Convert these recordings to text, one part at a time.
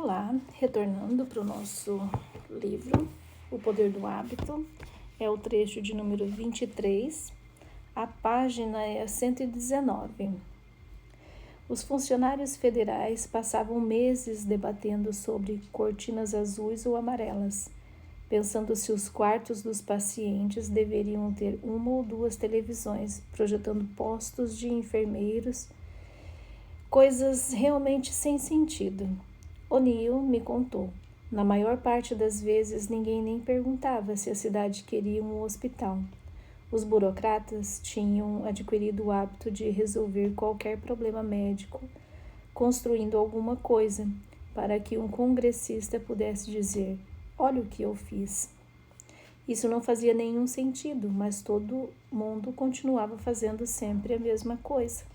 Olá, retornando para o nosso livro, O Poder do Hábito, é o trecho de número 23, a página é a 119. Os funcionários federais passavam meses debatendo sobre cortinas azuis ou amarelas, pensando se os quartos dos pacientes deveriam ter uma ou duas televisões, projetando postos de enfermeiros, coisas realmente sem sentido. O'Neill me contou. Na maior parte das vezes, ninguém nem perguntava se a cidade queria um hospital. Os burocratas tinham adquirido o hábito de resolver qualquer problema médico, construindo alguma coisa, para que um congressista pudesse dizer: "Olha o que eu fiz". Isso não fazia nenhum sentido, mas todo mundo continuava fazendo sempre a mesma coisa.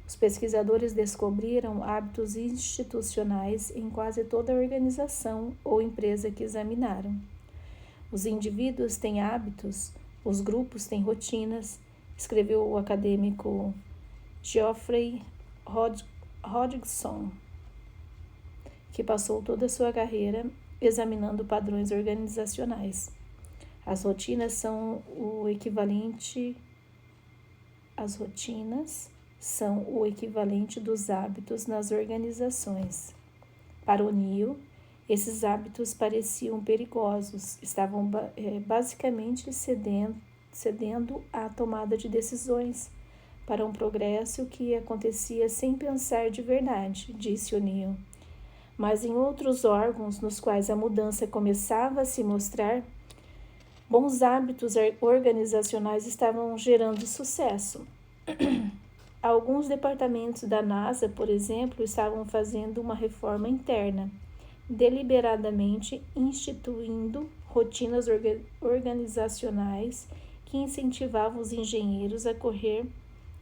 Os pesquisadores descobriram hábitos institucionais em quase toda a organização ou empresa que examinaram. Os indivíduos têm hábitos, os grupos têm rotinas, escreveu o acadêmico Geoffrey Hodgson, que passou toda a sua carreira examinando padrões organizacionais. As rotinas são o equivalente dos hábitos nas organizações. Para O'Neill, esses hábitos pareciam perigosos, estavam basicamente cedendo à tomada de decisões para um progresso que acontecia sem pensar de verdade, disse O'Neill. Mas em outros órgãos nos quais a mudança começava a se mostrar, bons hábitos organizacionais estavam gerando sucesso. Alguns departamentos da NASA, por exemplo, estavam fazendo uma reforma interna, deliberadamente instituindo rotinas organizacionais que incentivavam os engenheiros a correr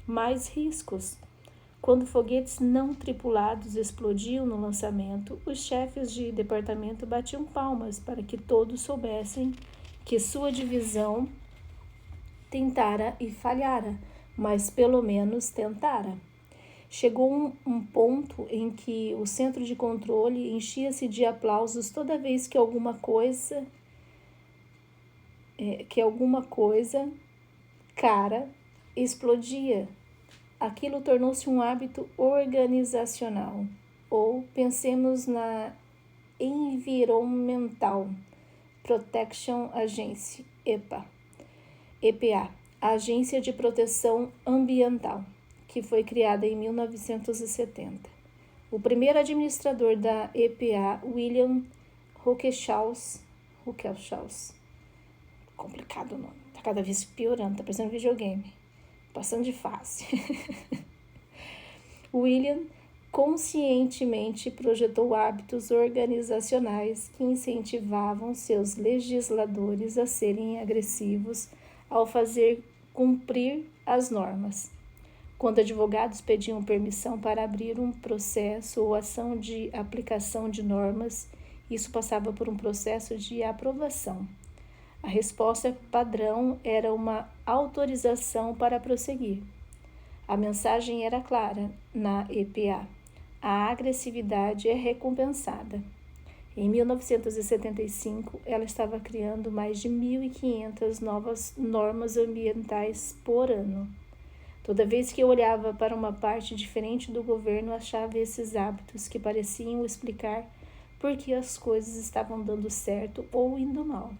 mais riscos. Quando foguetes não tripulados explodiam no lançamento, os chefes de departamento batiam palmas para que todos soubessem que sua divisão tentara e falhara, mas pelo menos tentara. Chegou um ponto em que o centro de controle enchia-se de aplausos toda vez que alguma coisa cara explodia. Aquilo tornou-se um hábito organizacional. Ou pensemos na Environmental Protection Agency, EPA, a Agência de Proteção Ambiental, que foi criada em 1970. O primeiro administrador da EPA, William Ruckelshaus, complicado o nome, tá cada vez piorando, tá parecendo videogame, passando de fase. William conscientemente projetou hábitos organizacionais que incentivavam seus legisladores a serem agressivos ao fazer cumprir as normas. Quando advogados pediam permissão para abrir um processo ou ação de aplicação de normas, isso passava por um processo de aprovação. A resposta padrão era uma autorização para prosseguir. A mensagem era clara na EPA: a agressividade é recompensada. Em 1975, ela estava criando mais de 1.500 novas normas ambientais por ano. Toda vez que eu olhava para uma parte diferente do governo, achava esses hábitos que pareciam explicar por que as coisas estavam dando certo ou indo mal.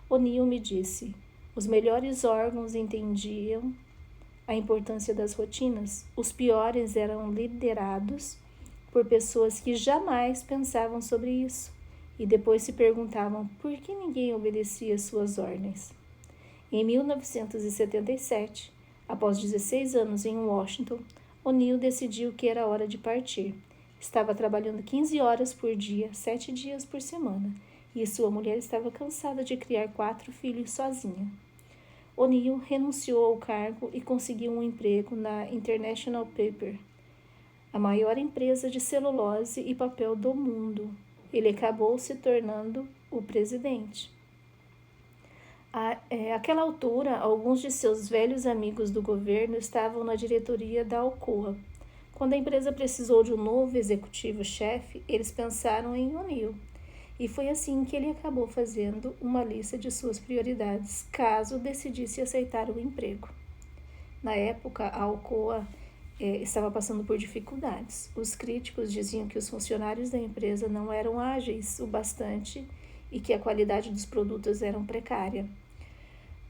O'Neill me disse: os melhores órgãos entendiam a importância das rotinas, os piores eram liderados por pessoas que jamais pensavam sobre isso e depois se perguntavam por que ninguém obedecia suas ordens. Em 1977, após 16 anos em Washington, O'Neill decidiu que era hora de partir. Estava trabalhando 15 horas por dia, 7 dias por semana, e sua mulher estava cansada de criar 4 filhos sozinha. O'Neill renunciou ao cargo e conseguiu um emprego na International Paper, a maior empresa de celulose e papel do mundo. Ele acabou se tornando o presidente. Àquela altura, alguns de seus velhos amigos do governo estavam na diretoria da Alcoa. Quando a empresa precisou de um novo executivo-chefe, eles pensaram em O'Neill. E foi assim que ele acabou fazendo uma lista de suas prioridades, caso decidisse aceitar o emprego. Na época, a Alcoa estava passando por dificuldades. Os críticos diziam que os funcionários da empresa não eram ágeis o bastante e que a qualidade dos produtos era precária.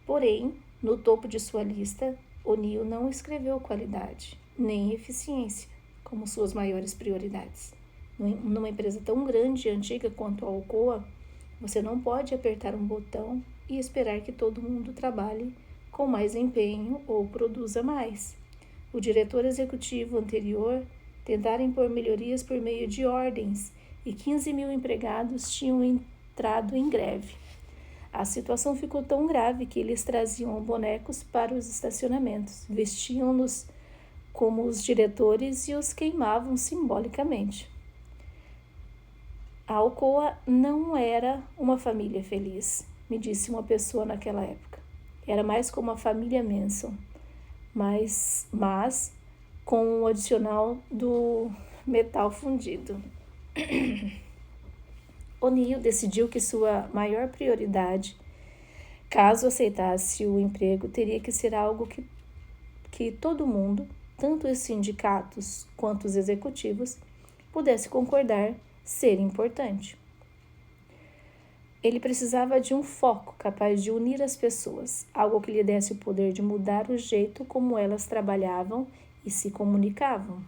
Porém, no topo de sua lista, O'Neill não escreveu qualidade, nem eficiência, como suas maiores prioridades. Numa empresa tão grande e antiga quanto a Alcoa, você não pode apertar um botão e esperar que todo mundo trabalhe com mais empenho ou produza mais. O diretor executivo anterior tentara impor melhorias por meio de ordens e 15 mil empregados tinham entrado em greve. A situação ficou tão grave que eles traziam bonecos para os estacionamentos, vestiam-nos como os diretores e os queimavam simbolicamente. A Alcoa não era uma família feliz, me disse uma pessoa naquela época. Era mais como a família Manson, mas com o adicional do metal fundido. O'Neill decidiu que sua maior prioridade, caso aceitasse o emprego, teria que ser algo que todo mundo, tanto os sindicatos quanto os executivos, pudesse concordar ser importante. Ele precisava de um foco capaz de unir as pessoas, algo que lhe desse o poder de mudar o jeito como elas trabalhavam e se comunicavam.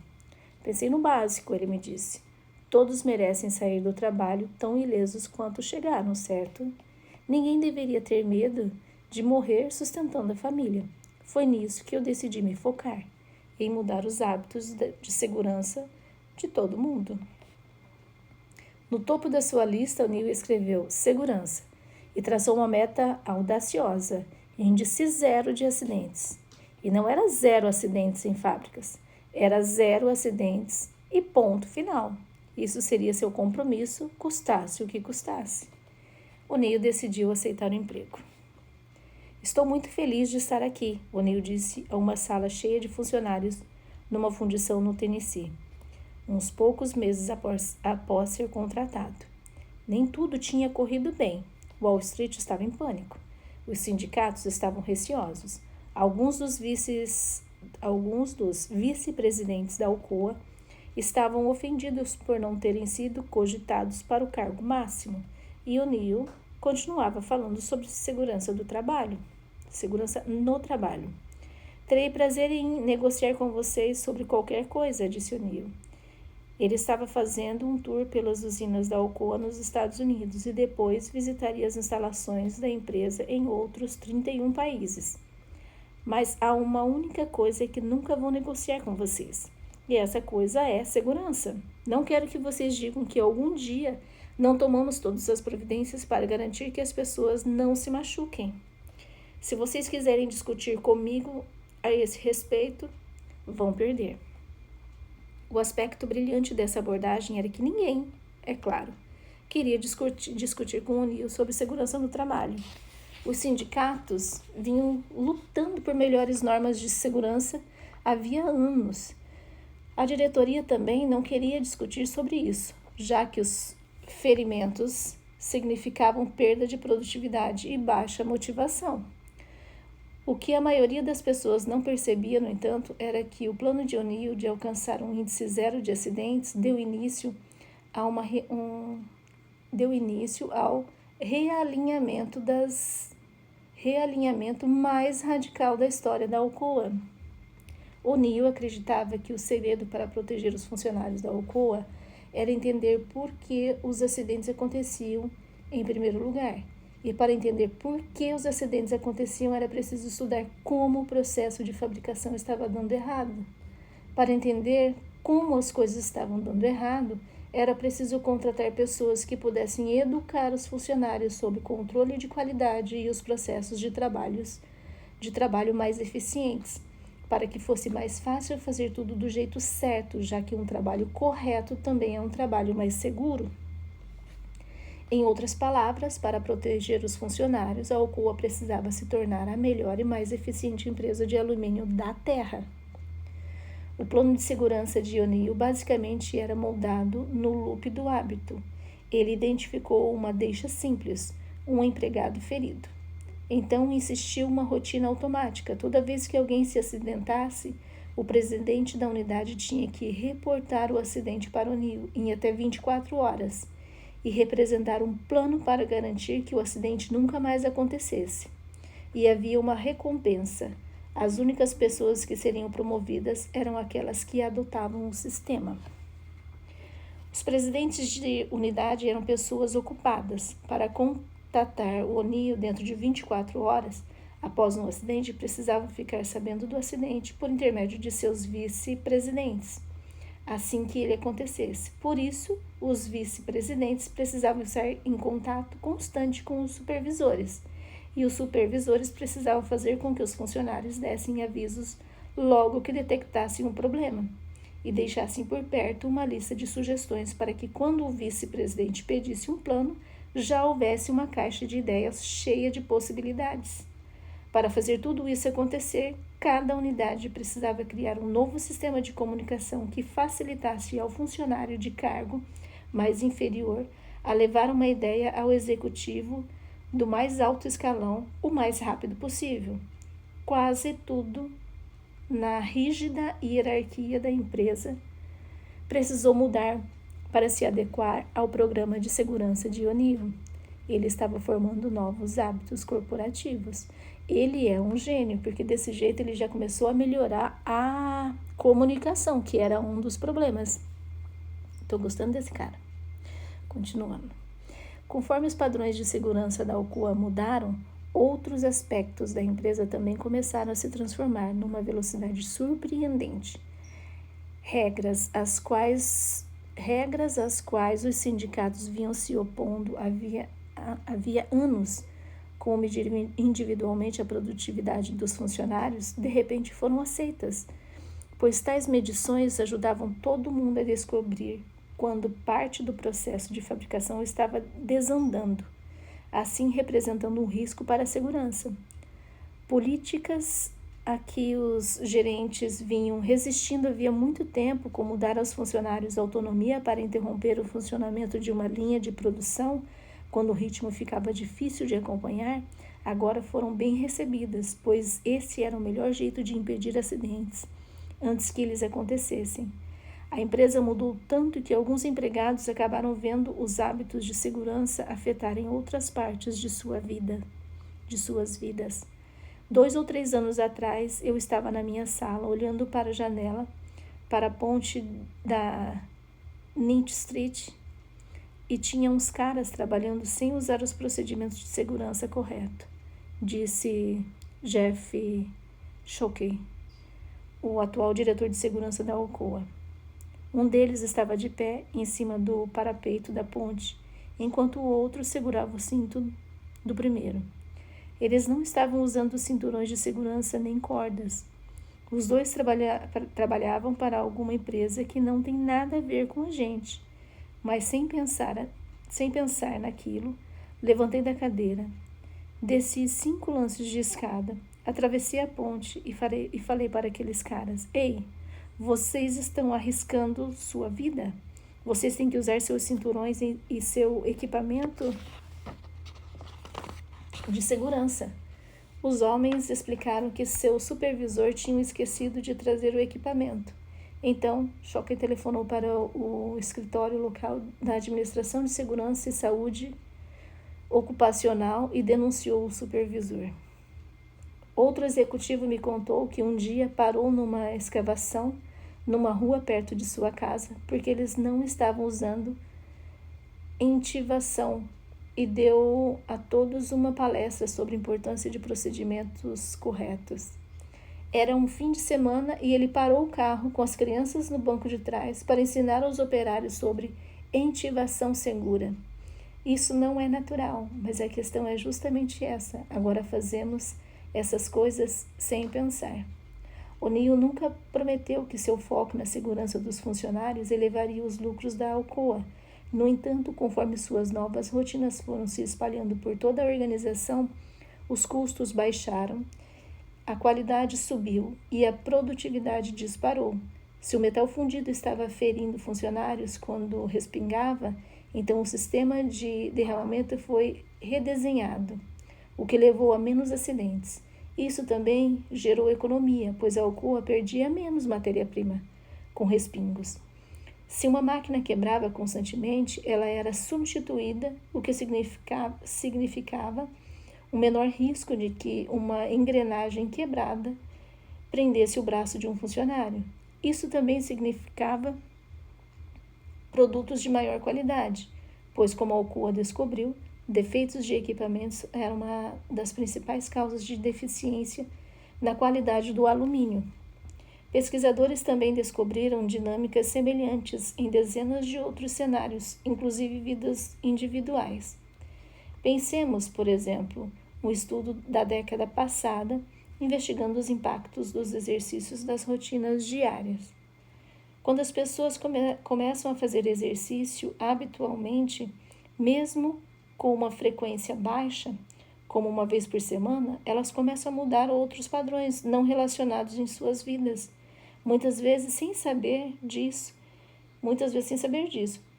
Pensei no básico, ele me disse. Todos merecem sair do trabalho tão ilesos quanto chegaram, certo? Ninguém deveria ter medo de morrer sustentando a família. Foi nisso que eu decidi me focar, em mudar os hábitos de segurança de todo mundo. No topo da sua lista, O'Neill escreveu segurança e traçou uma meta audaciosa, índice 0 de acidentes. E não era 0 acidentes em fábricas, era 0 acidentes e ponto final. Isso seria seu compromisso, custasse o que custasse. O'Neill decidiu aceitar o emprego. Estou muito feliz de estar aqui, O'Neill disse a uma sala cheia de funcionários numa fundição no Tennessee, uns poucos meses após ser contratado. Nem tudo tinha corrido bem. Wall Street estava em pânico. Os sindicatos estavam receosos. Alguns dos vice-presidentes da Alcoa estavam ofendidos por não terem sido cogitados para o cargo máximo, e O'Neill continuava falando sobre segurança no trabalho. Terei prazer em negociar com vocês sobre qualquer coisa, disse O'Neill. Ele estava fazendo um tour pelas usinas da Alcoa nos Estados Unidos e depois visitaria as instalações da empresa em outros 31 países. Mas há uma única coisa que nunca vou negociar com vocês. E essa coisa é segurança. Não quero que vocês digam que algum dia não tomamos todas as providências para garantir que as pessoas não se machuquem. Se vocês quiserem discutir comigo a esse respeito, vão perder. O aspecto brilhante dessa abordagem era que ninguém, é claro, queria discutir com O'Neill sobre segurança no trabalho. Os sindicatos vinham lutando por melhores normas de segurança havia anos. A diretoria também não queria discutir sobre isso, já que os ferimentos significavam perda de produtividade e baixa motivação. O que a maioria das pessoas não percebia, no entanto, era que o plano de O'Neill de alcançar um índice 0 de acidentes deu início ao realinhamento mais radical da história da Alcoa. O'Neill acreditava que o segredo para proteger os funcionários da Alcoa era entender por que os acidentes aconteciam em primeiro lugar. E para entender por que os acidentes aconteciam, era preciso estudar como o processo de fabricação estava dando errado. Para entender como as coisas estavam dando errado, era preciso contratar pessoas que pudessem educar os funcionários sobre controle de qualidade e os processos de trabalho mais eficientes, para que fosse mais fácil fazer tudo do jeito certo, já que um trabalho correto também é um trabalho mais seguro. Em outras palavras, para proteger os funcionários, a Alcoa precisava se tornar a melhor e mais eficiente empresa de alumínio da Terra. O plano de segurança de O'Neill basicamente era moldado no loop do hábito. Ele identificou uma deixa simples, um empregado ferido. Então insistiu uma rotina automática. Toda vez que alguém se acidentasse, o presidente da unidade tinha que reportar o acidente para O'Neill em até 24 horas e representar um plano para garantir que o acidente nunca mais acontecesse. E havia uma recompensa. As únicas pessoas que seriam promovidas eram aquelas que adotavam o sistema. Os presidentes de unidade eram pessoas ocupadas. Para contatar o O'Neill dentro de 24 horas, após um acidente, precisavam ficar sabendo do acidente por intermédio de seus vice-presidentes, assim que ele acontecesse. Por isso, os vice-presidentes precisavam estar em contato constante com os supervisores, e os supervisores precisavam fazer com que os funcionários dessem avisos logo que detectassem um problema e deixassem por perto uma lista de sugestões para que, quando o vice-presidente pedisse um plano, já houvesse uma caixa de ideias cheia de possibilidades. Para fazer tudo isso acontecer, cada unidade precisava criar um novo sistema de comunicação que facilitasse ao funcionário de cargo mais inferior a levar uma ideia ao executivo do mais alto escalão o mais rápido possível. Quase tudo na rígida hierarquia da empresa precisou mudar para se adequar ao programa de segurança de O'Neill. Ele estava formando novos hábitos corporativos. Ele é um gênio, porque desse jeito ele já começou a melhorar a comunicação, que era um dos problemas. Estou gostando desse cara. Continuando. Conforme os padrões de segurança da Alcoa mudaram, outros aspectos da empresa também começaram a se transformar numa velocidade surpreendente. Regras às quais os sindicatos vinham se opondo havia anos, como medir individualmente a produtividade dos funcionários, de repente foram aceitas, pois tais medições ajudavam todo mundo a descobrir quando parte do processo de fabricação estava desandando, assim representando um risco para a segurança. Políticas a que os gerentes vinham resistindo havia muito tempo, como dar aos funcionários autonomia para interromper o funcionamento de uma linha de produção quando o ritmo ficava difícil de acompanhar, agora foram bem recebidas, pois esse era o melhor jeito de impedir acidentes antes que eles acontecessem. A empresa mudou tanto que alguns empregados acabaram vendo os hábitos de segurança afetarem outras partes de suas vidas. 2 ou 3 anos atrás, eu estava na minha sala, olhando para a janela, para a ponte da Ninth Street, e tinha uns caras trabalhando sem usar os procedimentos de segurança corretos, disse Jeff Shockey, o atual diretor de segurança da Alcoa. Um deles estava de pé em cima do parapeito da ponte, enquanto o outro segurava o cinto do primeiro. Eles não estavam usando cinturões de segurança nem cordas. Os dois trabalhavam para alguma empresa que não tem nada a ver com a gente. Mas sem pensar naquilo, levantei da cadeira, desci 5 lances de escada, atravessei a ponte e falei para aqueles caras: Ei, vocês estão arriscando sua vida? Vocês têm que usar seus cinturões e seu equipamento de segurança. Os homens explicaram que seu supervisor tinha esquecido de trazer o equipamento. Então, Shockey telefonou para o escritório local da Administração de Segurança e Saúde Ocupacional e denunciou o supervisor. Outro executivo me contou que um dia parou numa escavação numa rua perto de sua casa porque eles não estavam usando entivação e deu a todos uma palestra sobre a importância de procedimentos corretos. Era um fim de semana e ele parou o carro com as crianças no banco de trás para ensinar aos operários sobre entivação segura. Isso não é natural, mas a questão é justamente essa. Agora fazemos essas coisas sem pensar. O'Neill nunca prometeu que seu foco na segurança dos funcionários elevaria os lucros da Alcoa. No entanto, conforme suas novas rotinas foram se espalhando por toda a organização, os custos baixaram, a qualidade subiu e a produtividade disparou. Se o metal fundido estava ferindo funcionários quando respingava, então o sistema de derramamento foi redesenhado, o que levou a menos acidentes. Isso também gerou economia, pois a Alcoa perdia menos matéria-prima com respingos. Se uma máquina quebrava constantemente, ela era substituída, o que significava um menor risco de que uma engrenagem quebrada prendesse o braço de um funcionário. Isso também significava produtos de maior qualidade, pois, como a Alcoa descobriu, defeitos de equipamentos eram uma das principais causas de deficiência na qualidade do alumínio. Pesquisadores também descobriram dinâmicas semelhantes em dezenas de outros cenários, inclusive vidas individuais. Pensemos, por exemplo, um estudo da década passada investigando os impactos dos exercícios das rotinas diárias. Quando as pessoas começam a fazer exercício habitualmente, mesmo com uma frequência baixa, como uma vez por semana, elas começam a mudar outros padrões não relacionados em suas vidas, muitas vezes sem saber disso.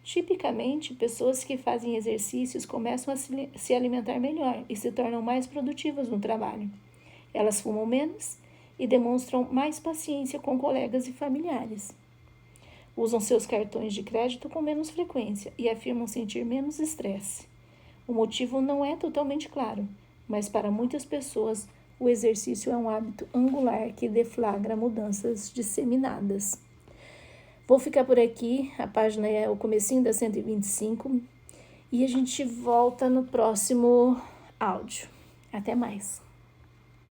Tipicamente, pessoas que fazem exercícios começam a se alimentar melhor e se tornam mais produtivas no trabalho. Elas fumam menos e demonstram mais paciência com colegas e familiares. Usam seus cartões de crédito com menos frequência e afirmam sentir menos estresse. O motivo não é totalmente claro, mas para muitas pessoas o exercício é um hábito angular que deflagra mudanças disseminadas. Vou ficar por aqui, a página é o comecinho da 125 e a gente volta no próximo áudio. Até mais!